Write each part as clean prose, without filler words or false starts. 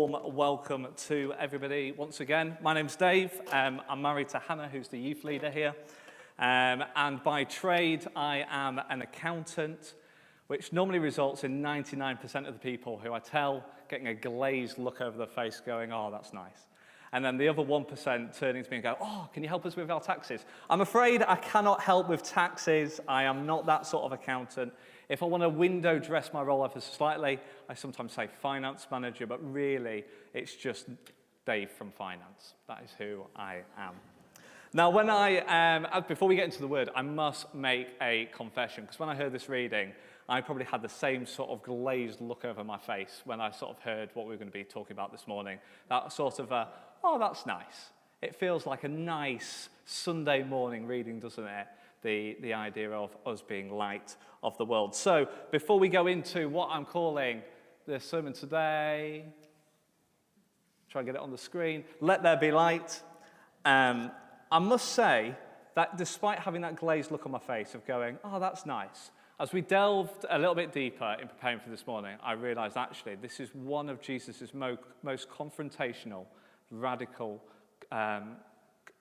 Warm welcome to everybody once again. My name's Dave. I'm married to Hannah, who's the youth leader here. And by trade, I am an accountant, which normally results in 99% of the people who I tell getting a glazed look over their face going, oh, that's nice. And then the other 1% turning to me and go, oh, can you help us with our taxes? I'm afraid I cannot help with taxes. I am not that sort of accountant. If I want to window dress my role ever so slightly, I sometimes say finance manager, but really it's just Dave from finance. That is who I am. Now, before we get into the word, I must make a confession, because when I heard this reading, I probably had the same sort of glazed look over my face when I sort of heard what we were going to be talking about this morning. That sort of, oh, that's nice. It feels like a nice Sunday morning reading, doesn't it? The idea of us being light of the world. So before we go into what I'm calling the sermon today, try and get it on the screen, let there be light. I must say that despite having that glazed look on my face of going, oh, that's nice, as we delved a little bit deeper in preparing for this morning, I realized actually this is one of Jesus' most confrontational, radical,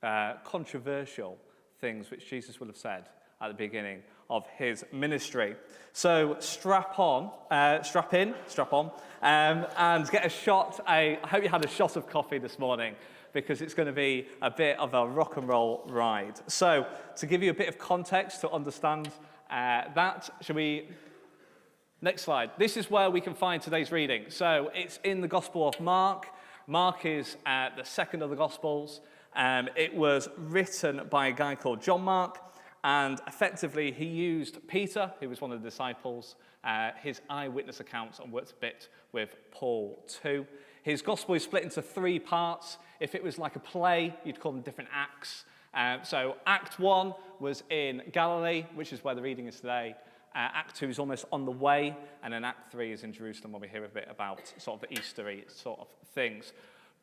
controversial things which Jesus would have said at the beginning of his ministry. So strap in, and get a shot. I hope you had a shot of coffee this morning, because it's going to be a bit of a rock and roll ride. So to give you a bit of context to understand that, next slide. This is where we can find today's reading. So it's in the Gospel of Mark. Mark is the second of the Gospels. It was written by a guy called John Mark, and effectively he used Peter, who was one of the disciples, his eyewitness accounts, and worked a bit with Paul too. His gospel is split into three parts. If it was like a play, you'd call them different acts. So Act 1 was in Galilee, which is where the reading is today. Act 2 is almost on the way, and then Act 3 is in Jerusalem, where we hear a bit about sort of the Eastery sort of things.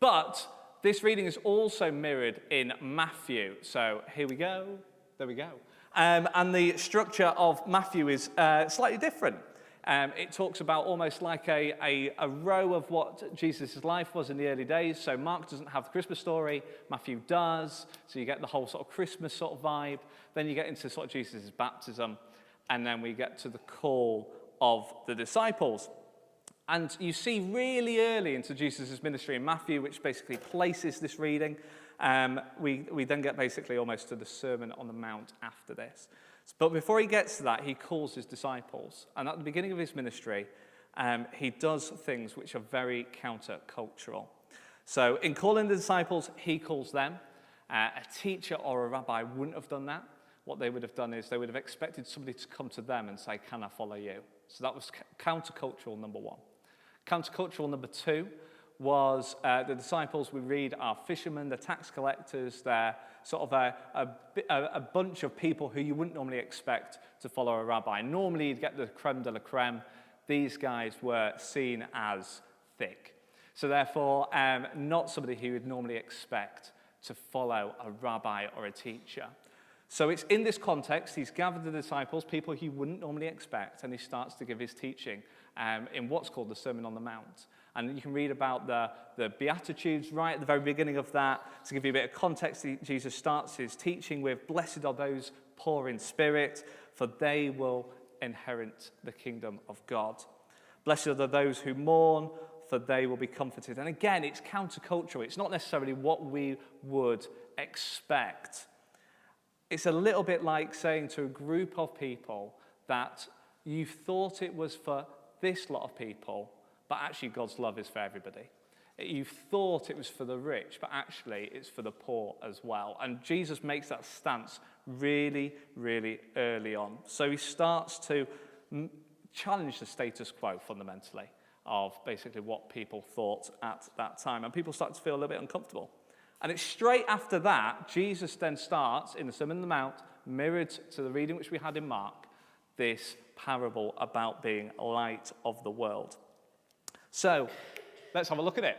But this reading is also mirrored in Matthew. So here we go. There we go. And the structure of Matthew is slightly different. It talks about almost like a row of what Jesus' life was in the early days. So Mark doesn't have the Christmas story. Matthew does. So you get the whole sort of Christmas sort of vibe. Then you get into sort of Jesus' baptism. And then we get to the call of the disciples. And you see really early into Jesus' ministry in Matthew, which basically places this reading. We then get basically almost to the Sermon on the Mount after this. But before he gets to that, he calls his disciples. And at the beginning of his ministry, he does things which are very counter-cultural. So in calling the disciples, he calls them. A teacher or a rabbi wouldn't have done that. What they would have done is they would have expected somebody to come to them and say, can I follow you? So that was counter-cultural number one. Countercultural number two was the disciples we read are fishermen, they're tax collectors, they're sort of a bunch of people who you wouldn't normally expect to follow a rabbi. Normally you'd get the creme de la creme. These guys were seen as thick. So therefore, not somebody who you'd normally expect to follow a rabbi or a teacher. So it's in this context, he's gathered the disciples, people he wouldn't normally expect, and he starts to give his teaching in what's called the Sermon on the Mount. And you can read about the Beatitudes right at the very beginning of that. To give you a bit of context, Jesus starts his teaching with, blessed are those poor in spirit, for they will inherit the kingdom of God. Blessed are those who mourn, for they will be comforted. And again, it's countercultural. It's not necessarily what we would expect. It's a little bit like saying to a group of people that you thought it was for this lot of people, but actually God's love is for everybody. You thought it was for the rich, but actually it's for the poor as well. And Jesus makes that stance really, really early on. So he starts to challenge the status quo fundamentally of basically what people thought at that time. And people start to feel a little bit uncomfortable. And it's straight after that, Jesus then starts in the Sermon on the Mount, mirrored to the reading which we had in Mark, this parable about being light of the world. So let's have a look at it.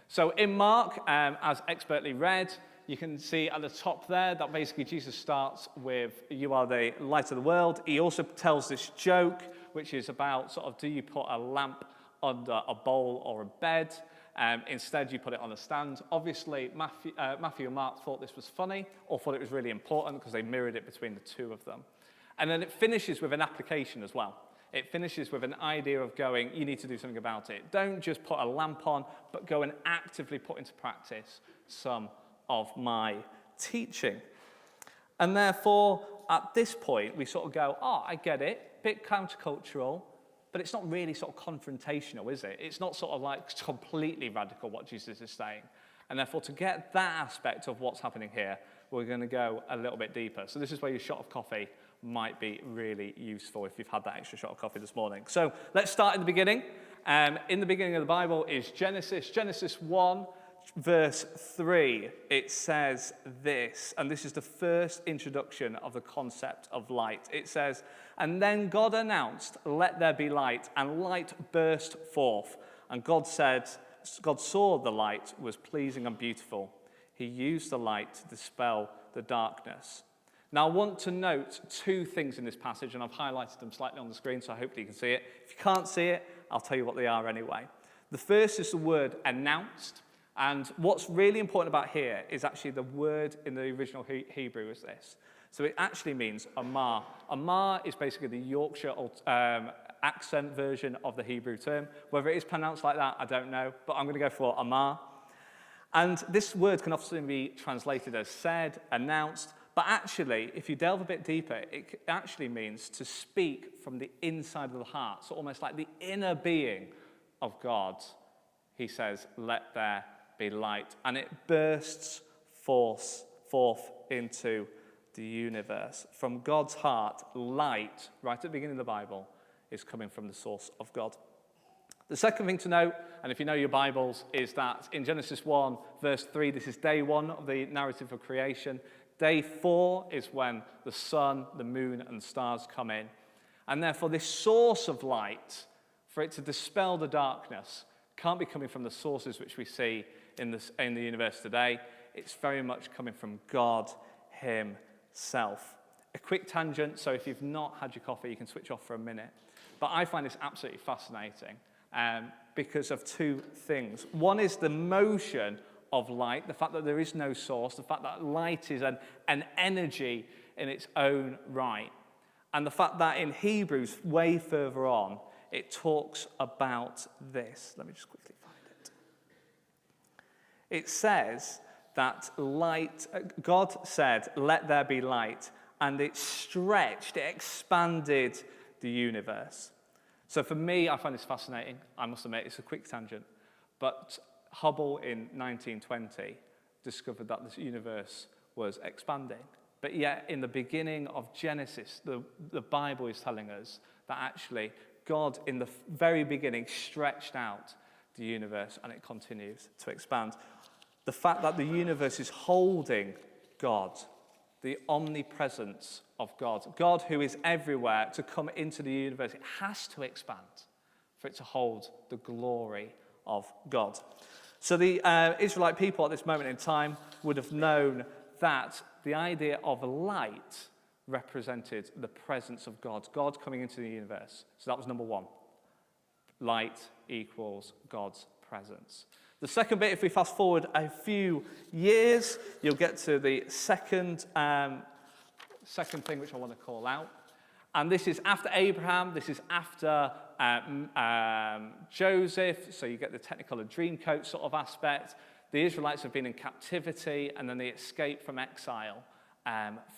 So in Mark, as expertly read, you can see at the top there that basically Jesus starts with, you are the light of the world. He also tells this joke, which is about sort of, do you put a lamp under a bowl or a bed? Instead, you put it on a stand. Obviously, Matthew and Mark thought this was funny or thought it was really important because they mirrored it between the two of them. And then it finishes with an application as well. It finishes with an idea of going, you need to do something about it. Don't just put a lamp on, but go and actively put into practice some of my teaching. And therefore, at this point, we sort of go, oh, I get it, bit countercultural, but it's not really sort of confrontational, is it? It's not sort of like completely radical what Jesus is saying. And therefore, to get that aspect of what's happening here, we're going to go a little bit deeper. So this is where your shot of coffee might be really useful if you've had that extra shot of coffee this morning. So let's start in the beginning. In the beginning of the Bible is Genesis 1, verse 3. It says this, and this is the first introduction of the concept of light. It says, and then God announced, let there be light, and light burst forth. And God saw the light was pleasing and beautiful. He used the light to dispel the darkness. Now, I want to note two things in this passage, and I've highlighted them slightly on the screen, so I hope you can see it. If you can't see it, I'll tell you what they are anyway. The first is the word announced, and what's really important about here is actually the word in the original Hebrew is this. So it actually means amar. Amar is basically the Yorkshire accent version of the Hebrew term. Whether it is pronounced like that, I don't know, but I'm going to go for amar. And this word can often be translated as said, announced, but actually, if you delve a bit deeper, it actually means to speak from the inside of the heart. So almost like the inner being of God. He says, let there be light. And it bursts forth into the universe. From God's heart, light, right at the beginning of the Bible, is coming from the source of God. The second thing to note, and if you know your Bibles, is that in Genesis 1, verse 3, this is day 1 of the narrative of creation. Day 4 is when the sun, the moon, and the stars come in. And therefore, this source of light, for it to dispel the darkness, can't be coming from the sources which we see in the universe today. It's very much coming from God himself. A quick tangent, so if you've not had your coffee, you can switch off for a minute. But I find this absolutely fascinating because of two things. One is the motion of light, the fact that there is no source, the fact that light is an energy in its own right. And the fact that in Hebrews, way further on, it talks about this. Let me just quickly find it. It says that light, God said, let there be light, and it stretched, it expanded the universe. So for me, I find this fascinating. I must admit, it's a quick tangent. But Hubble in 1920 discovered that this universe was expanding. But yet, in the beginning of Genesis, the Bible is telling us that actually God, in the very beginning, stretched out the universe and it continues to expand. The fact that the universe is holding God, the omnipresence of God, God who is everywhere, to come into the universe, it has to expand for it to hold the glory of God. So the Israelite people at this moment in time would have known that the idea of light represented the presence of God, God coming into the universe. So that was number one. Light equals God's presence. The second bit, if we fast forward a few years, you'll get to the second thing which I want to call out. And this is after Abraham, this is after Joseph, so you get the Technicolor Dreamcoat sort of aspect. The Israelites have been in captivity, and then they escape from exile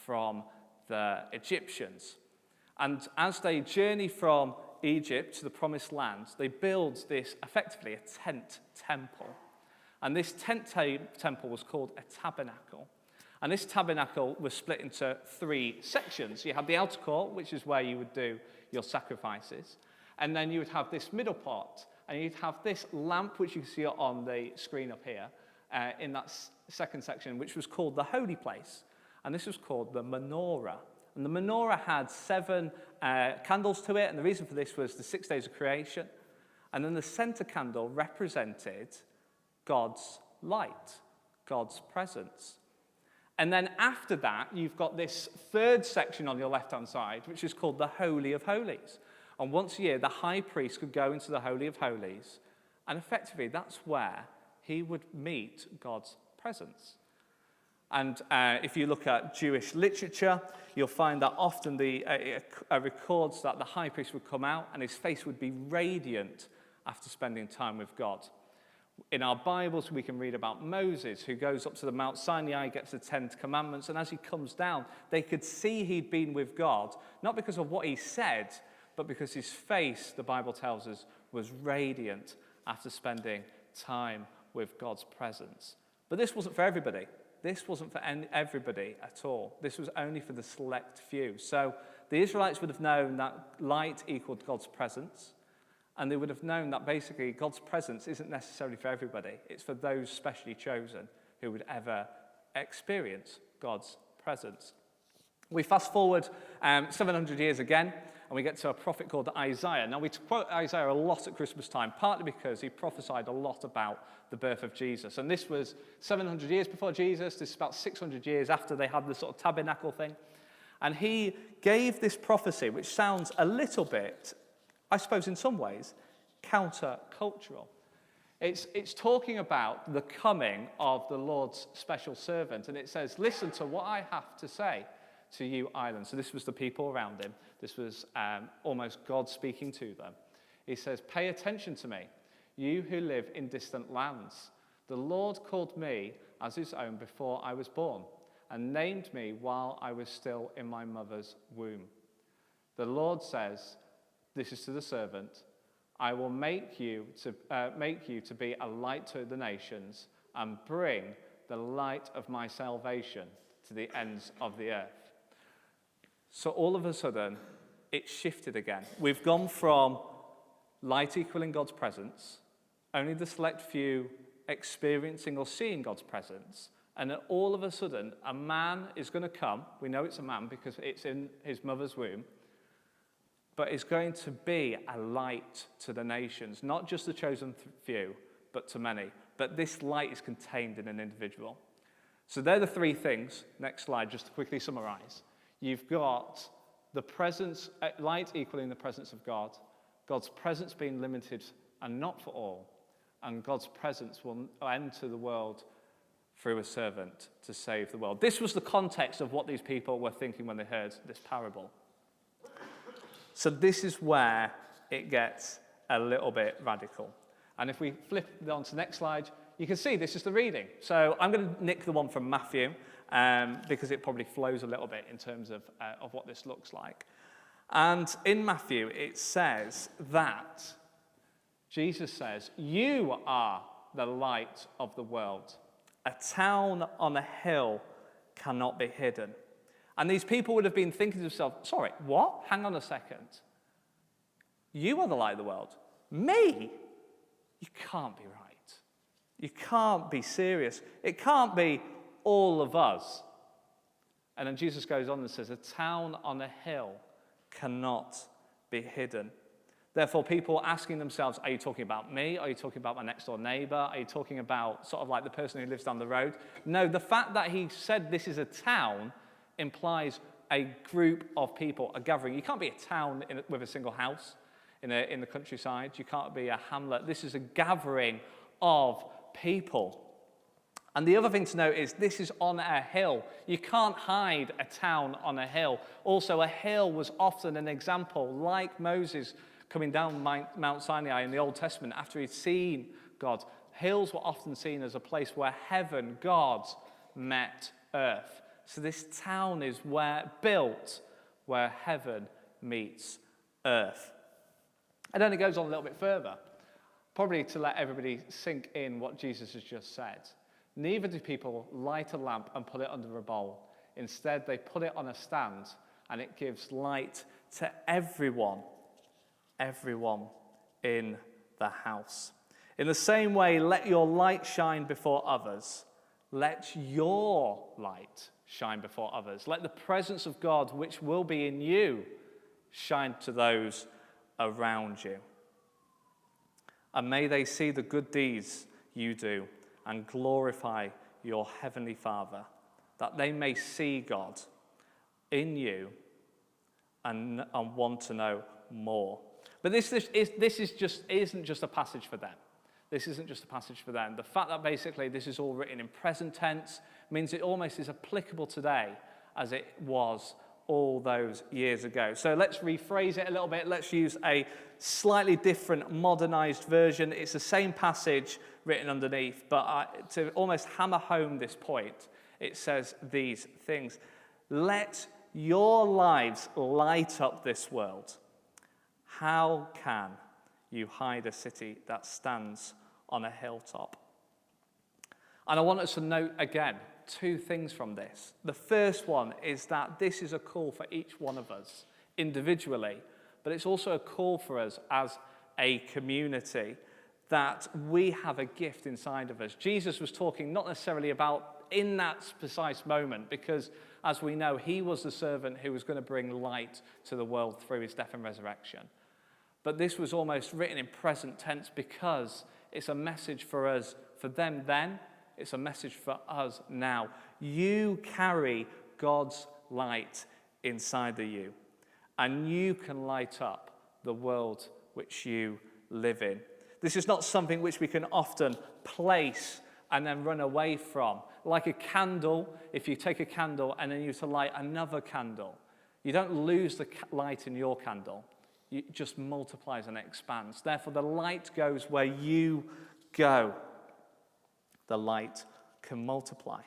from the Egyptians. And as they journey from Egypt to the Promised Land, they build this, effectively, a tent temple. And this tent temple was called a tabernacle. And this tabernacle was split into 3 sections. You had the outer court, which is where you would do your sacrifices. And then you would have this middle part, and you'd have this lamp, which you can see on the screen up here, in that second section, which was called the holy place. And this was called the menorah. And the menorah had 7 candles to it, and the reason for this was the 6 days of creation. And then the center candle represented God's light, God's presence. And then after that, you've got this third section on your left-hand side, which is called the Holy of Holies. And once a year, the high priest could go into the Holy of Holies And effectively, that's where he would meet God's presence. And if you look at Jewish literature, you'll find that often it records that the high priest would come out and his face would be radiant after spending time with God. In our Bibles, we can read about Moses, who goes up to the Mount Sinai, gets the 10 Commandments, and as he comes down, they could see he'd been with God, not because of what he said, but because his face, the Bible tells us, was radiant after spending time with God's presence. But this wasn't for everybody. This wasn't for everybody at all. This was only for the select few. So the Israelites would have known that light equaled God's presence, and they would have known that basically God's presence isn't necessarily for everybody. It's for those specially chosen who would ever experience God's presence. We fast forward 700 years again, and we get to a prophet called Isaiah. Now, we quote Isaiah a lot at Christmas time, partly because he prophesied a lot about the birth of Jesus. And this was 700 years before Jesus. This is about 600 years after they had the sort of tabernacle thing. And he gave this prophecy, which sounds a little bit, I suppose in some ways, counter-cultural. It's talking about the coming of the Lord's special servant. And it says, listen to what I have to say to you, islands. So this was the people around him. This was almost God speaking to them. He says, pay attention to me, you who live in distant lands. The Lord called me as his own before I was born, and named me while I was still in my mother's womb. The Lord says, this is to the servant, I will make you to be a light to the nations and bring the light of my salvation to the ends of the earth. So all of a sudden, it shifted again. We've gone from light equaling God's presence, only the select few experiencing or seeing God's presence, and then all of a sudden, a man is going to come. We know it's a man because it's in his mother's womb, but it's going to be a light to the nations, not just the chosen few, but to many. But this light is contained in an individual. So they're the three things. Next slide, just to quickly summarize. You've got the presence, light equaling the presence of God, God's presence being limited and not for all, and God's presence will enter the world through a servant to save the world. This was the context of what these people were thinking when they heard this parable. So this is where it gets a little bit radical. And if we flip on to the next slide, you can see this is the reading. So I'm going to nick the one from Matthew, because it probably flows a little bit in terms of what this looks like. And in Matthew, it says that Jesus says, you are the light of the world. A town on a hill cannot be hidden. And these people would have been thinking to themselves, sorry, what? Hang on a second. You are the light of the world. Me? You can't be right. You can't be serious. It can't be all of us. And then Jesus goes on and says, a town on a hill cannot be hidden. Therefore, people asking themselves, are you talking about me? Are you talking about my next door neighbor? Are you talking about sort of like the person who lives down the road? No, the fact that he said this is a town implies a group of people, a gathering. You can't be a town with a single house in the countryside. You can't be a hamlet. This is a gathering of people. And the other thing to note is this is on a hill. You can't hide a town on a hill. Also, a hill was often an example, like Moses coming down Mount Sinai in the Old Testament after he'd seen God. Hills were often seen as a place where heaven, God, met earth. So this town is built where heaven meets earth. And then it goes on a little bit further, probably to let everybody sink in what Jesus has just said. Neither do people light a lamp and put it under a bowl. Instead, they put it on a stand, and it gives light to everyone in the house. In the same way, let your light shine before others. Let your light shine before others. Let the presence of God, which will be in you, shine to those around you. And may they see the good deeds you do and glorify your heavenly Father, that they may see God in you and want to know more. But this isn't just a passage for them. This isn't just a passage for them. The fact that basically this is all written in present tense means it almost is applicable today as it was all those years ago. So let's rephrase it a little bit. Let's use a slightly different modernized version. It's the same passage written underneath, but to almost hammer home this point, it says these things. Let your lives light up this world. How can you hide a city that stands on a hilltop? And I want us to note again 2 things from this. The first one is that this is a call for each one of us individually, but it's also a call for us as a community, that we have a gift inside of us. Jesus was talking not necessarily about in that precise moment, because as we know, he was the servant who was going to bring light to the world through his death and resurrection. But this was almost written in present tense because it's a message for us, for them then. It's a message for us now. You carry God's light inside of you, and you can light up the world which you live in. This is not something which we can often place and then run away from. Like a candle, if you take a candle and then you to light another candle, you don't lose the light in your candle. It just multiplies and expands. Therefore, the light goes where you go. The light can multiply.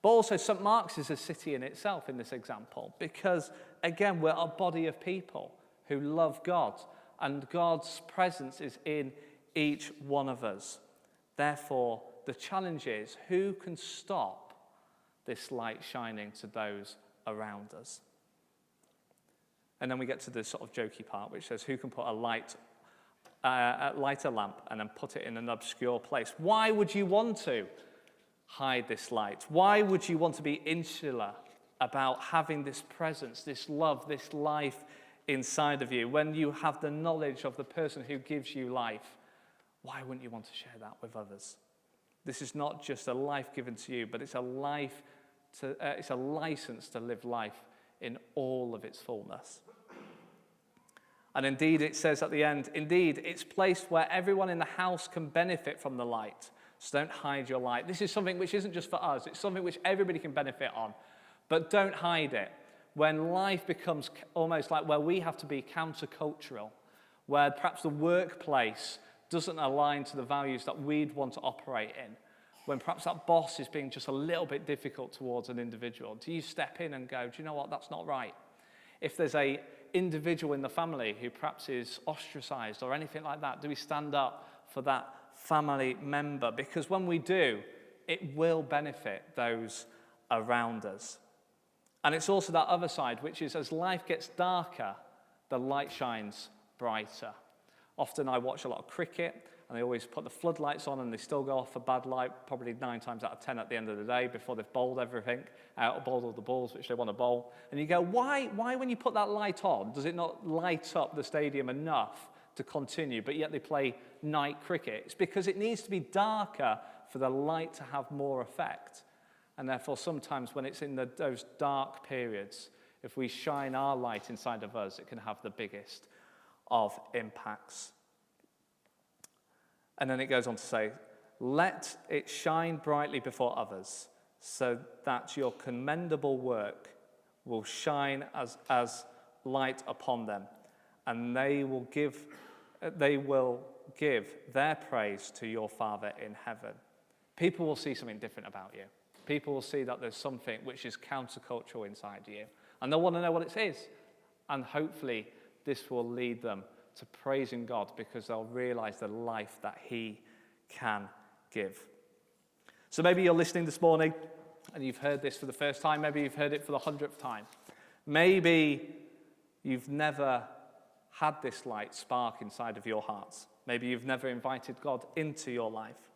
But also, St. Mark's is a city in itself in this example, because, again, we're a body of people who love God, and God's presence is in each one of us. Therefore, the challenge is, who can stop this light shining to those around us? And then we get to the sort of jokey part, which says, who can put light a lamp and then put it in an obscure place? Why would you want to hide this light? Why would you want to be insular about having this presence, this love, this life inside of you when you have the knowledge of the person who gives you life? Why wouldn't you want to share that with others? This is not just a life given to you, but it's a it's a license to live life in all of its fullness. And indeed, it says at the end, indeed, it's placed where everyone in the house can benefit from the light. So don't hide your light. This is something which isn't just for us. It's something which everybody can benefit on. But don't hide it. When life becomes almost like where we have to be countercultural, where perhaps the workplace doesn't align to the values that we'd want to operate in, when perhaps that boss is being just a little bit difficult towards an individual, do you step in and go, do you know what, that's not right? If there's a individual in the family who perhaps is ostracized or anything like that, do we stand up for that family member? Because when we do, it will benefit those around us. And it's also that other side, which is as life gets darker, the light shines brighter. Often I watch a lot of cricket, and they always put the floodlights on and they still go off for bad light, probably 9 times out of 10 at the end of the day before they've bowled everything, bowled all the balls which they want to bowl. And you go, why when you put that light on, does it not light up the stadium enough to continue, but yet they play night cricket? It's because it needs to be darker for the light to have more effect. And therefore, sometimes when it's in those dark periods, if we shine our light inside of us, it can have the biggest of impacts. And then it goes on to say, let it shine brightly before others, so that your commendable work will shine as light upon them, and they will give their praise to your Father in heaven. People will see something different about you. People will see that there's something which is countercultural inside you, and they'll want to know what it is. And hopefully this will lead them to praising God, because they'll realize the life that he can give. So maybe you're listening this morning and you've heard this for the first time. Maybe you've heard it for the 100th time. Maybe you've never had this light spark inside of your hearts. Maybe you've never invited God into your life.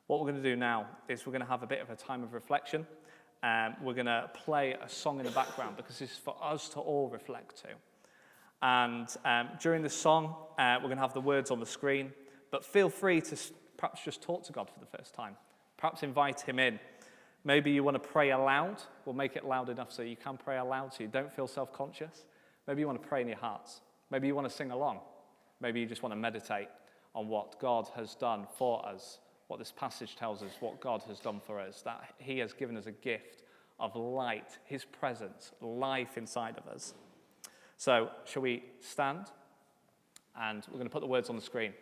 What we're going to do now is we're going to have a bit of a time of reflection. We're going to play a song in the background, because this is for us to all reflect to. And during the song, we're going to have the words on the screen, but feel free to perhaps just talk to God for the first time. Perhaps invite him in. Maybe you want to pray aloud. We'll make it loud enough so you can pray aloud, so you don't feel self-conscious. Maybe you want to pray in your hearts. Maybe you want to sing along. Maybe you just want to meditate on what God has done for us, what this passage tells us, what God has done for us, that he has given us a gift of light, his presence, life inside of us. So, shall we stand? And we're going to put the words on the screen.